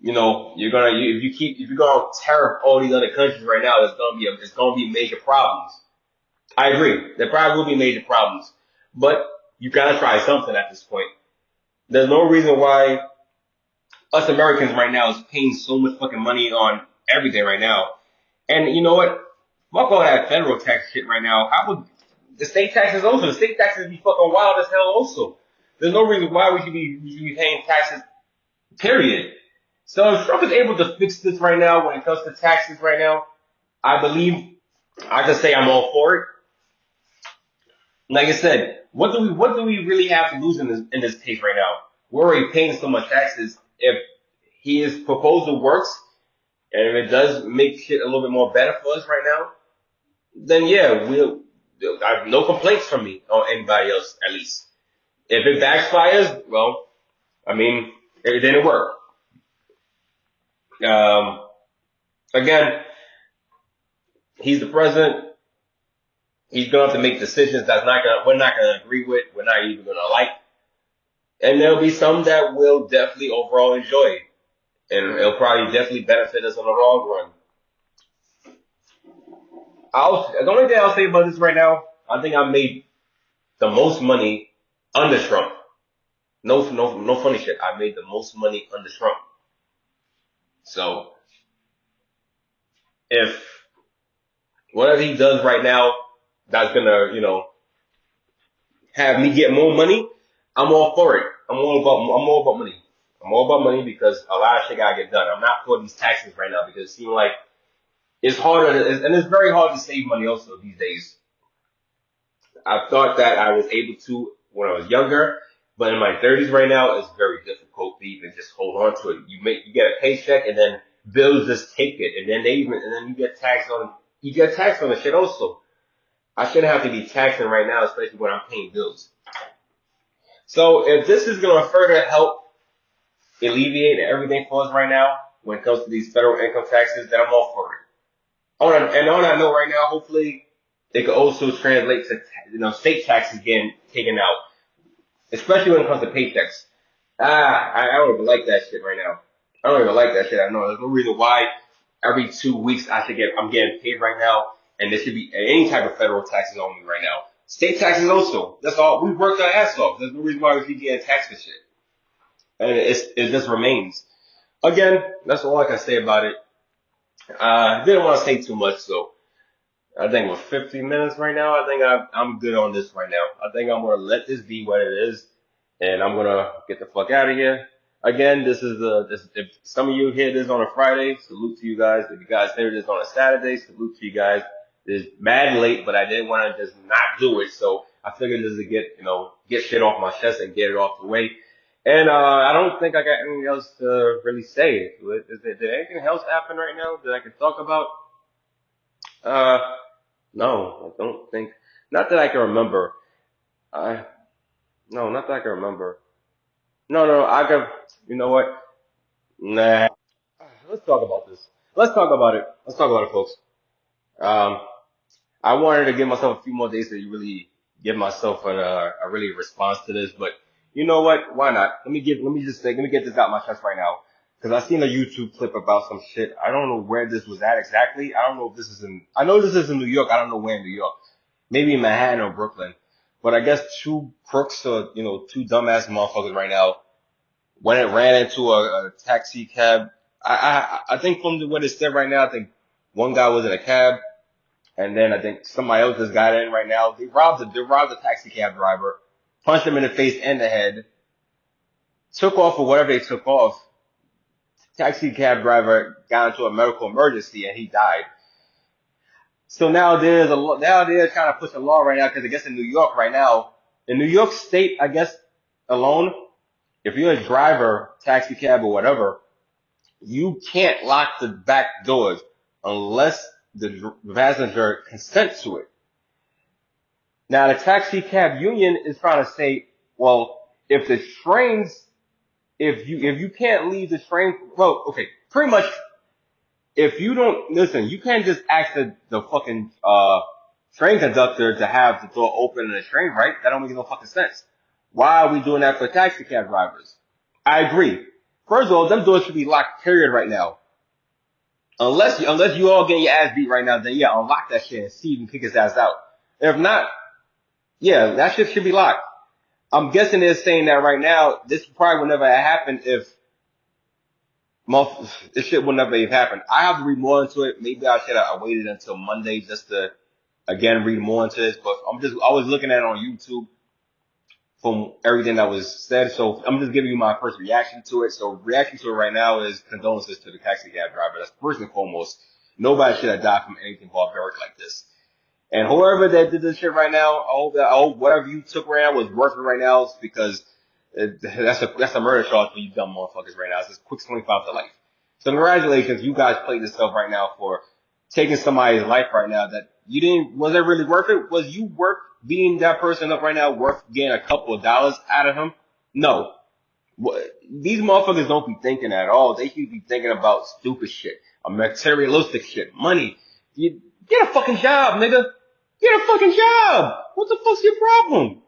you know, if you're gonna tariff all these other countries right now, there's gonna be major problems. I agree. There probably will be major problems. But you gotta try something at this point. There's no reason why us Americans right now is paying so much fucking money on everything right now. And you know what? Fuck all that federal tax shit right now. How would the state taxes also? The state taxes be fucking wild as hell also. There's no reason why we should be paying taxes, period. So if Trump is able to fix this right now when it comes to taxes right now, I believe I can say I'm all for it. Like I said, what do we really have to lose in this case right now? We're already paying so much taxes. If his proposal works, and if it does make shit a little bit more better for us right now, then yeah, I have no complaints from me or anybody else, at least. If it backfires, well, I mean, it didn't work. Again, he's the president. He's going to have to make decisions we're not gonna agree with, we're not even gonna like. And there'll be some that we'll definitely overall enjoy. And it'll probably definitely benefit us in the long run. The only thing I'll say about this right now, I think I made the most money under Trump. No funny shit. I made the most money under Trump. So, if whatever he does right now, that's gonna, have me get more money, I'm all for it. I'm all about money. I'm all about money because a lot of shit gotta get done. I'm not for these taxes right now because it seems like it's harder, and it's very hard to save money also these days. I thought that I was able to when I was younger, But in my 30s right now, it's very difficult to even just hold on to it. You get a paycheck and then bills just take it, and then you get taxed on the shit also. I shouldn't have to be taxing right now, especially when I'm paying bills. So if this is gonna further help alleviate everything for us right now when it comes to these federal income taxes, then I'm all for it. On that note right now, hopefully it could also translate to state taxes getting taken out, especially when it comes to paychecks. I don't even like that shit right now. I don't even like that shit. I know there's no reason why every 2 weeks I'm getting paid right now, and there should be any type of federal taxes on me right now. State taxes also. That's all. We worked our ass off. There's no reason why we should be getting taxed for shit. And it just remains. Again, that's all I can say about it. Didn't want to say too much, so I think we're 50 minutes right now. I think I'm good on this right now. I think I'm gonna let this be what it is, and I'm gonna get the fuck out of here. Again, if some of you hear this on a Friday, salute to you guys. If you guys hear this on a Saturday, salute to you guys. It's mad late, but I didn't want to just not do it, so I figured just to get shit off my chest and get it off the way. And I don't think I got anything else to really say. Did anything else happen right now that I can talk about? No, I don't think. Not that I can remember. No, not that I can remember. No, I can. You know what? Nah. Let's talk about this. Let's talk about it. Let's talk about it, folks. Um, I wanted to give myself a few more days to really give myself a really response to this, but you know what? Why not? Let me get this out my chest right now. Cause I seen a YouTube clip about some shit. I don't know where this was at exactly. I don't know if I know this is in New York. I don't know where in New York. Maybe in Manhattan or Brooklyn. But I guess two crooks or, two dumbass motherfuckers right now, when it ran into a taxi cab. I think from what it said right now, I think one guy was in a cab. And then I think somebody else just got in right now. They robbed the taxi cab driver, punched him in the face and the head, took off or whatever they took off. Taxi cab driver got into a medical emergency and he died. So now they're trying to push a law right now because I guess in New York right now, in New York State, I guess alone, if you're a driver, taxi cab or whatever, you can't lock the back doors unless the passenger consents to it. Now the taxi cab union is trying to say, well, if you can't leave the train, well, okay, pretty much, if you don't, listen, you can't just ask the fucking, train conductor to have the door open in the train, right? That don't make no fucking sense. Why are we doing that for taxi cab drivers? I agree. First of all, them doors should be locked, period, right now. Unless you all getting your ass beat right now, then yeah, unlock that shit and see if you can kick his ass out. If not, yeah, that shit should be locked. I'm guessing they're saying that right now. This probably would never have happened if this shit would never have happened. I have to read more into it. Maybe I should have waited until Monday just to again read more into this. But I was looking at it on YouTube from everything that was said. So I'm just giving you my first reaction to it. So reaction to it right now is condolences to the taxi cab driver. That's first and foremost. Nobody should have died from anything barbaric like this. And whoever that did this shit right now, I hope whatever you took right now was worth it right now because that's a murder charge for you dumb motherfuckers right now. It's just quick 25 to life. So congratulations, you guys played yourself right now for taking somebody's life right now that you didn't, was it really worth it? Was you worth beating that person up right now worth getting a couple of dollars out of him? No. These motherfuckers don't be thinking at all. They should be thinking about stupid shit, materialistic shit, money. You get a fucking job, nigga. Get a fucking job. What the fuck's your problem?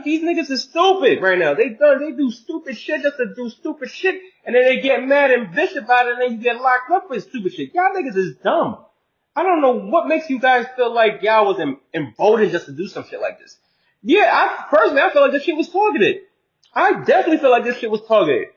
These niggas are stupid right now. They do stupid shit just to do stupid shit, and then they get mad and bitch about it, and then you get locked up for stupid shit. Y'all niggas is dumb. I don't know what makes you guys feel like y'all was emboldened just to do some shit like this. Yeah, I feel like this shit was targeted. I definitely feel like this shit was targeted.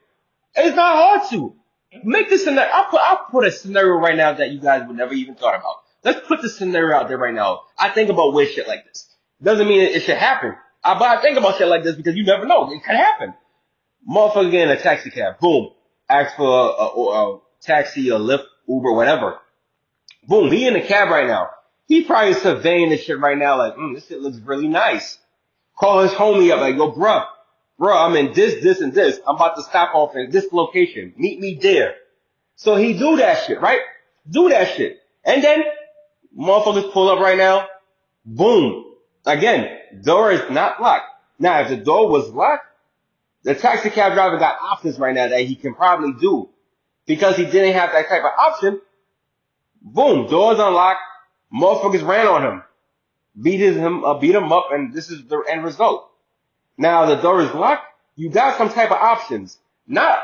It's not hard to make this scenario. I'll put a scenario right now that you guys would never even thought about. Let's put the scenario out there right now. I think about weird shit like this. Doesn't mean it should happen. But I think about shit like this because you never know. It can happen. Motherfucker get in a taxi cab. Boom. Ask for a taxi or Lyft, Uber, whatever. Boom. He in the cab right now. He probably surveying this shit right now like, this shit looks really nice. Call his homie up like, yo, bruh. bro, I'm in this, and this. I'm about to stop off at this location. Meet me there. So he do that shit, right? Do that shit. And then, motherfuckers pull up right now. Boom. Again, door is not locked. Now, if the door was locked, the taxi cab driver got options right now that he can probably do. Because he didn't have that type of option, boom, doors unlocked, motherfuckers ran on him, beat him up, and this is the end result. Now the door is locked, you got some type of options. Not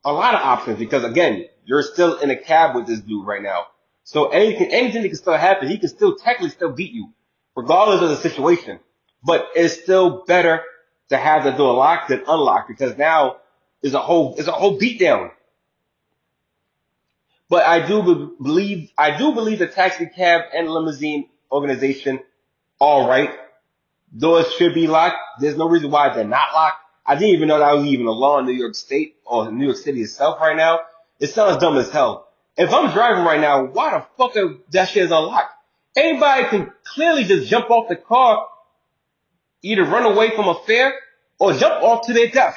a lot of options, because again, you're still in a cab with this dude right now. So anything that can still happen, he can still technically still beat you, regardless of the situation. But it's still better to have the door locked than unlocked, because now it's a whole beatdown. But I do believe the taxi cab and limousine organization, all right. Doors should be locked. There's no reason why they're not locked. I didn't even know that was even a law in New York State or New York City itself right now. It sounds dumb as hell. If I'm driving right now, why the fuck are that shit is unlocked? Anybody can clearly just jump off the car, either run away from a fare or jump off to their death.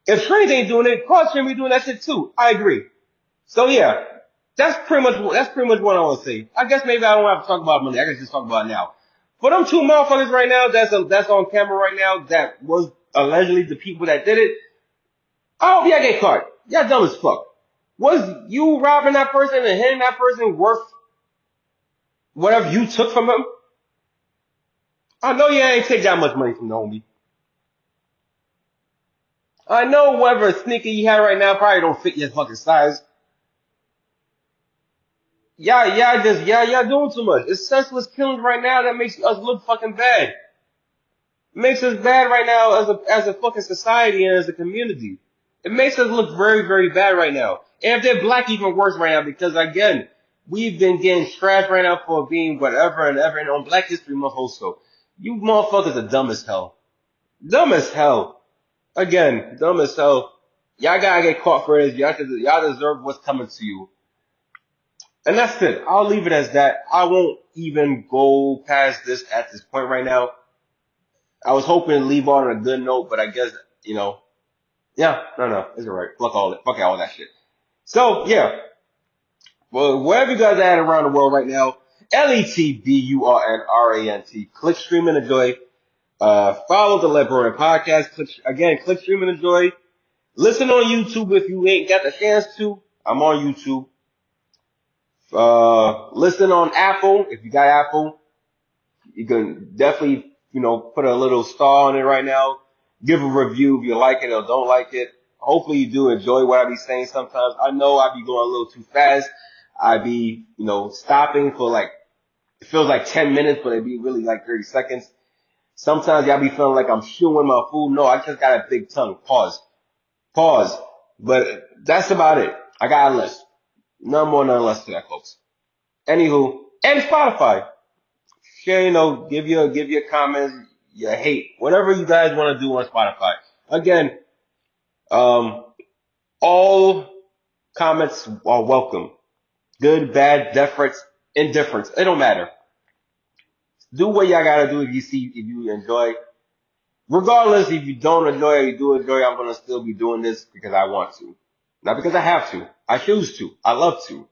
If trains ain't doing it, cars shouldn't be doing that shit too. I agree. So yeah, that's pretty much what I want to say. I guess maybe I don't have to talk about money. I can just talk about it now. For them two motherfuckers right now, that's on camera right now. That was allegedly the people that did it. I hope y'all get caught. Y'all dumb as fuck. Was you robbing that person and hitting that person worth whatever you took from him? I know you ain't take that much money from the homie. I know whatever sneaker you have right now probably don't fit your fucking size. Y'all doing too much. It's senseless killings right now that makes us look fucking bad. Makes us bad right now as a fucking society and as a community. It makes us look very, very bad right now. And if they're black, even worse right now, because again, we've been getting trashed right now for being whatever and ever, and on Black History Month also. You motherfuckers are dumb as hell. Dumb as hell. Again, dumb as hell. Y'all gotta get caught for this. Y'all deserve what's coming to you. And that's it. I'll leave it as that. I won't even go past this at this point right now. I was hoping to leave on a good note, but I guess, yeah, no, it's alright. Fuck all that shit. So, yeah. Well, wherever you guys are at around the world right now, LETBURNRANT. Click, stream, and enjoy. Follow the Liberal Podcast. Click, stream, and enjoy. Listen on YouTube if you ain't got the chance to. I'm on YouTube. Listen on Apple. If you got Apple, you can definitely, put a little star on it right now. Give a review if you like it or don't like it. Hopefully you do enjoy what I be saying sometimes. I know I be going a little too fast. I be, stopping for it feels like 10 minutes, but it be really like 30 seconds. Sometimes y'all be feeling like I'm chewing my food. No, I just got a big tongue. Pause. But that's about it. I got a list. None more, none less to that, folks. Anywho, and Spotify. Share, give your comments, your hate, whatever you guys want to do on Spotify. Again, all comments are welcome. Good, bad, deference, indifference. It don't matter. Do what y'all gotta do if you enjoy. Regardless, if you don't enjoy or you do enjoy, I'm gonna still be doing this because I want to. Not because I have to. I choose to. I love to.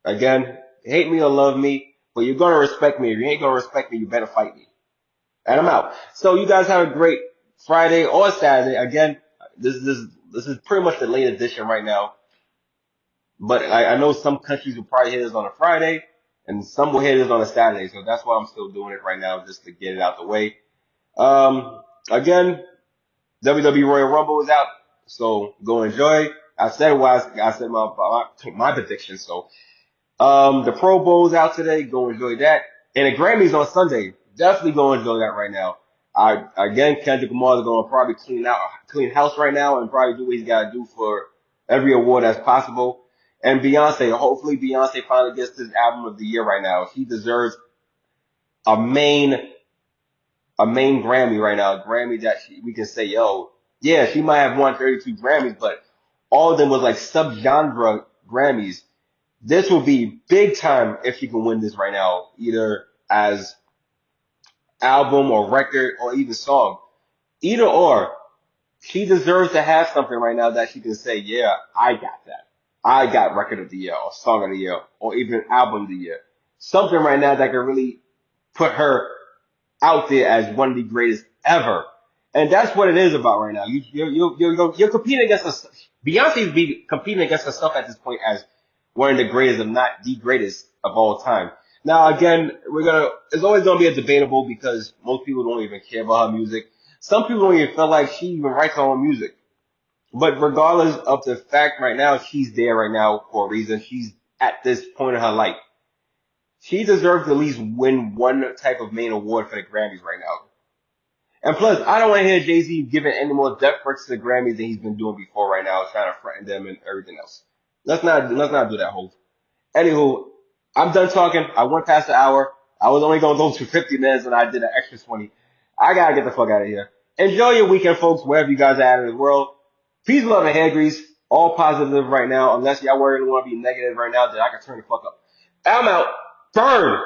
Again, hate me or love me, but you're gonna respect me. If you ain't gonna respect me, you better fight me. And I'm out. So you guys have a great Friday or Saturday. Again, this is pretty much the late edition right now. But I know some countries will probably hit us on a Friday, and some will hit us on a Saturday. So that's why I'm still doing it right now, just to get it out the way. Again, WWE Royal Rumble is out, so go enjoy. I said my prediction. So the Pro Bowl's out today. Go enjoy that. And the Grammys on Sunday. Definitely go enjoy that right now. Kendrick Lamar's going to probably clean house right now and probably do what he's got to do for every award that's possible. And hopefully Beyonce finally gets this album of the year right now. She deserves a main Grammy right now. A Grammy that we can say, yeah, she might have won 32 Grammys, but all of them was like subgenre Grammys. This will be big time if she can win this right now, either as album or record or even song. Either or, She deserves to have something right now that she can say, yeah, I got that. I got record of the year or song of the year or even album of the year. Something right now that can really put her out there as one of the greatest ever. And that's what it is about right now. You're competing against us. Beyonce's be competing against herself at this point as one of the greatest, if not the greatest of all time. Now, again, it's always gonna be a debatable because most people don't even care about her music. Some people don't even feel like she even writes her own music. But regardless of the fact right now, she's there right now for a reason. She's at this point in her life. She deserves to at least win one type of main award for the Grammys right now. And plus, I don't want to hear Jay-Z giving any more deference to the Grammys than he's been doing before right now, trying to threaten them and everything else. Let's not do that, Hov. Anywho, I'm done talking. I went past the hour. I was only gonna go to 50 minutes and I did an extra 20. I gotta get the fuck out of here. Enjoy your weekend, folks, wherever you guys are at in the world. Peace, love, and hair grease. All positive right now, unless y'all worried and want to be negative right now, then I can turn the fuck up. I'm out. Burn!